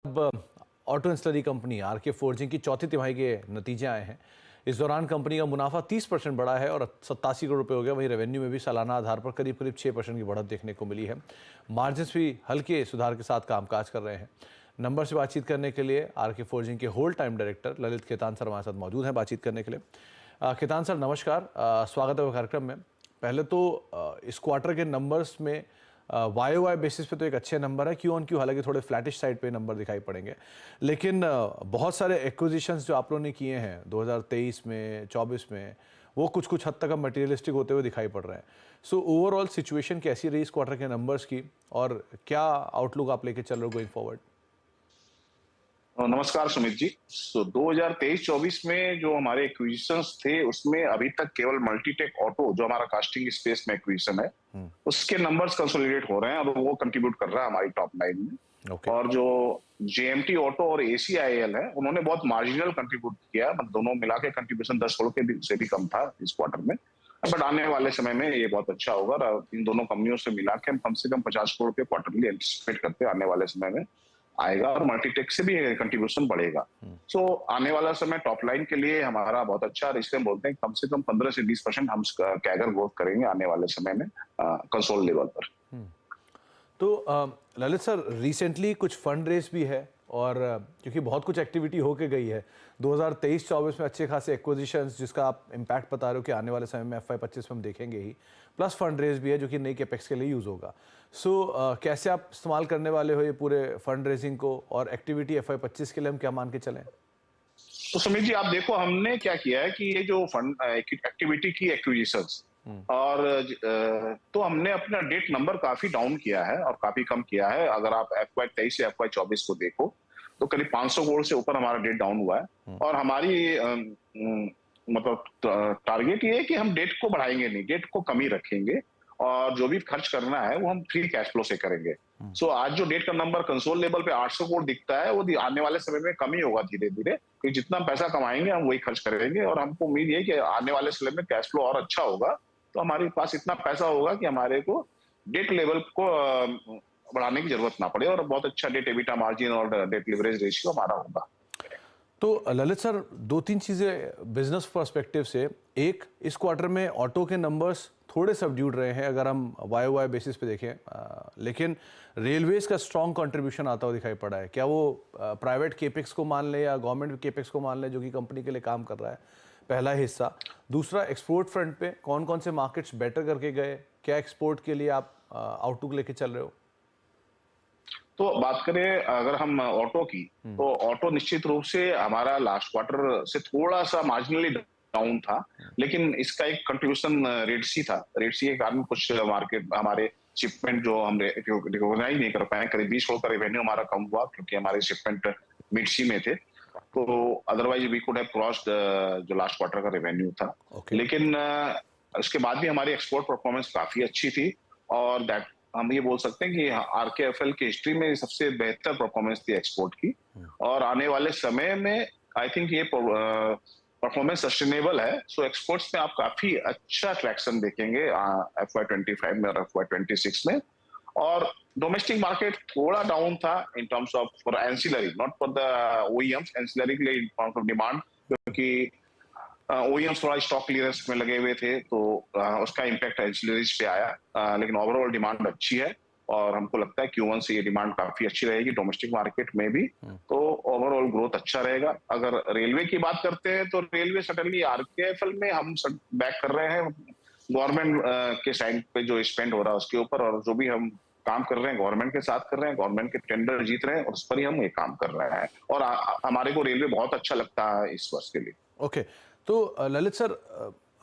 अब auto इंस्टलरी company R K forging की चौथी तिमाही के नतीजे आए हैं। इस दौरान कंपनी का मुनाफा 30% बढ़ा है और 87 करोड़ रुपए हो गया। वहीं रेवेन्यू में भी सालाना आधार पर करीब करीब 6% की बढ़त देखने को मिली है। मार्जिन्स भी हल्के सुधार के साथ कामकाज कर रहे हैं। नंबर से बातचीत करने के लिए आरके फोर्जिंग के whole time director Lalit Khetan sir हमारे साथ मौजूद हैं बातचीत करने के लिए। खेतान सर नमस्कार, स्वागत है कार्यक्रम में। पहले तो इस क्वार्टर के नंबर्स में वाई वाई बेसिस पे तो एक अच्छे नंबर है, क्यू ऑन क्यू हालांकि थोड़े फ्लैटिश साइड पे नंबर दिखाई पड़ेंगे, लेकिन बहुत सारे एक्विजिशंस जो आप लोगों ने किए हैं 2023 में 24 में, वो कुछ कुछ हद तक अब मटेरियलिस्टिक होते हुए दिखाई पड़ रहे हैं। सो ओवरऑल सिचुएशन कैसी रही इस क्वार्टर के नंबर्स की और क्या आउटलुक आप लेके चल रहे हो गोइंग फॉरवर्ड? नमस्कार सुमित जी। 2023-24 में जो हमारे एक्विजिशंस थे उसमें अभी तक केवल मल्टीटेक ऑटो जो हमारा कास्टिंग स्पेस में एक्विजिशन है उसके नंबर्स कंसोलिडेट हो रहे हैं और वो कंट्रीब्यूट कर रहा है हमारी टॉप लाइन में। और जो जेएमटी ऑटो और एसीआईएल है उन्होंने बहुत मार्जिनल कंट्रीब्यूट किया, मतलब दोनों मिला के कंट्रीब्यूशन 10 करोड़ के से भी कम था इस क्वार्टर में। बट आने वाले समय में ये बहुत अच्छा होगा और इन दोनों कंपनियों से मिला के हम कम से कम 50 करोड़ के क्वार्टरली एंटिसिपेट करते हैं आने वाले समय में आएगा और मल्टीटेक से भी कंट्रीब्यूशन बढ़ेगा। सो आने वाला समय टॉप लाइन के लिए हमारा बहुत अच्छा, और इसलिए हम बोलते हैं कम से कम 15 से 20% हम कैगर ग्रोथ करेंगे आने वाले समय में कंसोल लेवल पर। तो ललित सर, रिसेंटली कुछ फंड रेस भी है और क्योंकि बहुत कुछ एक्टिविटी होके गई है 2023-24 में, अच्छे खासे एक्विजिशंस जिसका आप इम्पैक्ट बता रहे हो कि आने वाले समय में FY25 में हम देखेंगे ही, प्लस फंड रेज भी है जो कि नई कैपेक्स के लिए यूज़ होगा। सो कैसे आप इस्तेमाल करने वाले हो ये पूरे फंड रेजिंग को और एक्टिविटी FY25 के लिए हम क्या मान के चलें? तो सुमित जी आप देखो हमने क्या किया है कि ये जो फंड एक्टिविटी की एक्विजिशंस और तो हमने अपना डेट नंबर काफी डाउन किया है और काफी कम किया है। अगर आप FY23 से FY24 को देखो तो करीब 500 करोड़ से ऊपर हमारा डेट डाउन हुआ है और हमारी मतलब टारगेट ये है कि हम डेट को बढ़ाएंगे नहीं, डेट को कम ही रखेंगे और जो भी खर्च करना है वो हम फ्री कैश फ्लो से करेंगे। सो आज जो डेट का नंबर कंसोल लेवल पे 800 करोड़ दिखता है वो आने वाले समय में कम ही होगा धीरे धीरे, क्योंकि जितना पैसा कमाएंगे हम वही खर्च करेंगे और हमको उम्मीद है कि आने वाले समय में कैश फ्लो और अच्छा होगा तो हमारे पास इतना पैसा होगा कि हमारे को डेट लेवल को बढ़ाने की जरूरत ना पड़े और बहुत अच्छा डेट एबिटा मार्जिन और डेट लिवरेज रेशियो हमारा होगा। तो ललित सर, दो तीन चीज़ें बिजनेस पर्सपेक्टिव से। एक, इस क्वार्टर में ऑटो के नंबर्स थोड़े सबड्यूड रहे हैं अगर हम वाई वाई बेसिस पे देखें, लेकिन रेलवेज का स्ट्रॉन्ग कंट्रीब्यूशन आता हुआ दिखाई पड़ा है। क्या वो प्राइवेट केपेक्स को मान ले या गवर्नमेंट केपेक्स को मान ले जो कि कंपनी के लिए काम कर रहा है? पहला हिस्सा। दूसरा, एक्सपोर्ट फ्रंट पे कौन कौन से मार्केट्स बेटर करके गए, क्या एक्सपोर्ट के लिए आप आउटलुक लेके चल रहे हो? तो बात करें अगर हम ऑटो की, तो ऑटो निश्चित रूप से हमारा लास्ट क्वार्टर से थोड़ा सा मार्जिनली डाउन था, लेकिन इसका एक कंट्रीब्यूशन रेड सी था। रेड सी के कारण कुछ मार्केट हमारे शिपमेंट जो हम रिकॉग्नाइज नहीं कर पाए, करीब 20 करोड़ का रेवेन्यू हमारा कम हुआ क्योंकि हमारे शिपमेंट मिड सी में थे। तो otherwise we could have crossed जो लास्ट क्वार्टर का रेवेन्यू था। लेकिन उसके बाद भी हमारी एक्सपोर्ट परफॉर्मेंस काफी अच्छी थी और दैट हम ये बोल सकते हैं कि आरकेएफएल की हिस्ट्री में सबसे बेहतर परफॉर्मेंस थी एक्सपोर्ट की और आने वाले समय में आई थिंक ये परफॉर्मेंस सस्टेनेबल है। सो एक्सपोर्ट्स में आप काफी अच्छा ट्रैक्शन देखेंगे FY25 में और FY26 में। और डोमेस्टिक मार्केट थोड़ा डाउन था in terms of for ancillary, not for the OEMs, ancillary के लिए इन टर्म्स ऑफ डिमांड, क्योंकि ओईएम्स थोड़ा स्टॉक क्लियरेंस में लगे हुए थे तो उसका इम्पैक्ट एंसिलरीज पे आया। लेकिन ओवरऑल डिमांड अच्छी है और हमको लगता है Q1 से ये डिमांड काफी अच्छी रहेगी डोमेस्टिक मार्केट में भी, तो ओवरऑल ग्रोथ अच्छा रहेगा। अगर रेलवे की बात करते हैं तो रेलवे सडनली आरकेएफएल में हम बैक कर रहे हैं गवर्नमेंट के साइड पे जो स्पेंड हो रहा है उसके ऊपर, और जो भी हम काम कर रहे हैं गवर्नमेंट के साथ कर रहे हैं, गवर्नमेंट के टेंडर जीत रहे हैं और उस पर ही हम ये काम कर रहे हैं और हमारे को रेलवे बहुत अच्छा लगता है इस वर्ष के लिए। ओके, तो Lalit sir,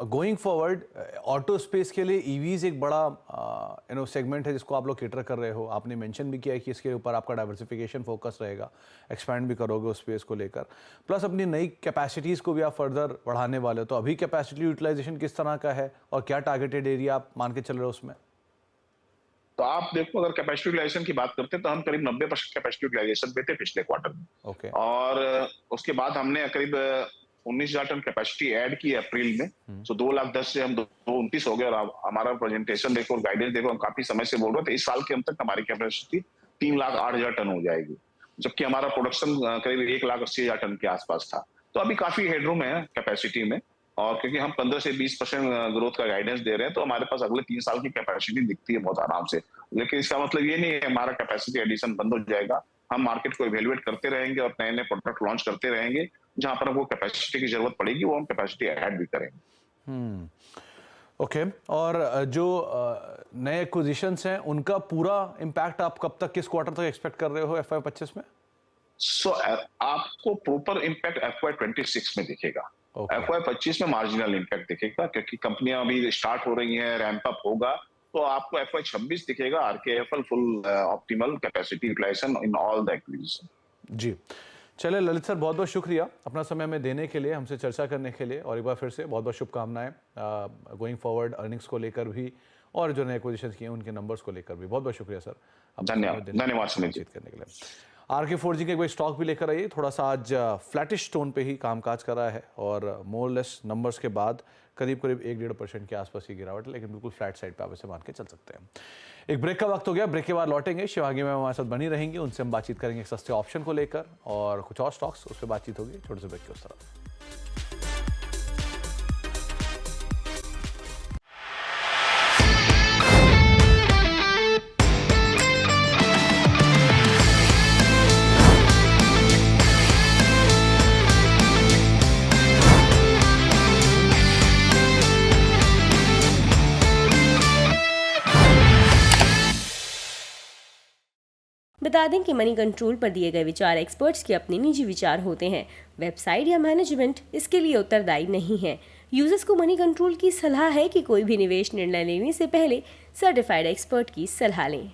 going forward auto space के लिए ईवीज एक बड़ा सेगमेंट है जिसको आप लोग केटर कर रहे हो। आपने मेंशन भी किया है कि इसके ऊपर आपका डाइवर्सिफिकेशन फोकस रहेगा, एक्सपैंड भी करोगे उस स्पेस को लेकर, प्लस अपनी नई कैपेसिटीज़ को भी आप फर्दर बढ़ाने वाले हो। तो अभी कैपेसिटी यूटिलाइजेशन किस तरह का है और क्या टारगेटेड एरिया आप मान के चल रहे हो उसमें? तो आप देखो अगर कैपेसिटी यूटिलाइजेशन की बात करते हैं तो हम करीब 90% कैपेसिटी यूटिलाइजेशन पे थे पिछले क्वार्टर में। और उसके बाद हमने करीब 19,000 टन कैपेसिटी ऐड की अप्रैल में। सो 2,10,000 से हम 229 हो गए और हमारा प्रेजेंटेशन देखो और गाइडेंस देखो, हम काफी समय से बोल रहे थे इस साल के अंत तक हमारी कैपेसिटी 3,08,000 टन हो जाएगी, जबकि हमारा प्रोडक्शन करीब 1,80,000 टन के आसपास था। तो अभी काफी हेडरूम है कैपेसिटी में, और क्योंकि हम 15 से 20% ग्रोथ का गाइडेंस दे रहे हैं, तो हमारे पास अगले 3 साल की कैपेसिटी दिखती है बहुत आराम से। लेकिन इसका मतलब ये नहीं है हमारा कैपेसिटी एडिशन बंद हो जाएगा। हम मार्केट को इवेल्युएट करते रहेंगे और नए-नए प्रोडक्ट लॉन्च करते रहेंगे। जहां पर हमको कैपेसिटी की जरूरत पड़ेगी, वो हम कैपेसिटी ऐड भी करेंगे। ओके। और जो नए एक्विजिशंस हैं, उनका पूरा इम्पैक्ट आप कब तक, किस क्वार्टर तक एक्सपेक्ट कर रहे हो FY25 में? आपको प्रॉपर इम्पैक्ट FY26 में दिखेगा। FY25 में मार्जिनल इम्पैक्ट दिखेगा, क्योंकि कंपनियां अभी स्टार्ट हो रही हैं, रैंप अप होगा, तो आपको FY26 दिखेगा RKFL full optimal capacity utilisation in all the acquisition. जी, चलिए ललित सर, बहुत बहुत शुक्रिया अपना समय हमें देने के लिए, हमसे चर्चा करने के लिए, और एक बार फिर से बहुत बहुत शुभकामनाएं गोइंग फॉरवर्ड अर्निंग्स को लेकर भी, और जो नए एक्विजिशन किए उनके नंबर्स को लेकर भी। बहुत बहुत शुक्रिया सर, धन्यवाद सुनील जी करने के लिए। RK फोर्जिंग के एक स्टॉक भी लेकर आइए, थोड़ा सा आज फ्लैटिश टोन पे ही कामकाज कर रहा है, और मोर लेस नंबर्स के बाद करीब 1-1.5% के आसपास की गिरावट है, लेकिन बिल्कुल फ्लैट साइड पे आप इसे मान के चल सकते हैं। एक ब्रेक का वक्त हो गया, ब्रेक के बाद लौटेंगे। शिवांगी मैम हमारे साथ बनी रहेंगी, उनसे हम बातचीत करेंगे सस्ते ऑप्शन को लेकर, और कुछ और स्टॉक्स उस पर बातचीत होगी छोटे से ब्रेक के उस तरफ। बता दें कि मनी कंट्रोल पर दिए गए विचार एक्सपर्ट्स के अपने निजी विचार होते हैं। वेबसाइट या मैनेजमेंट इसके लिए उत्तरदायी नहीं है। यूजर्स को मनी कंट्रोल की सलाह है कि कोई भी निवेश निर्णय लेने से पहले सर्टिफाइड एक्सपर्ट की सलाह लें।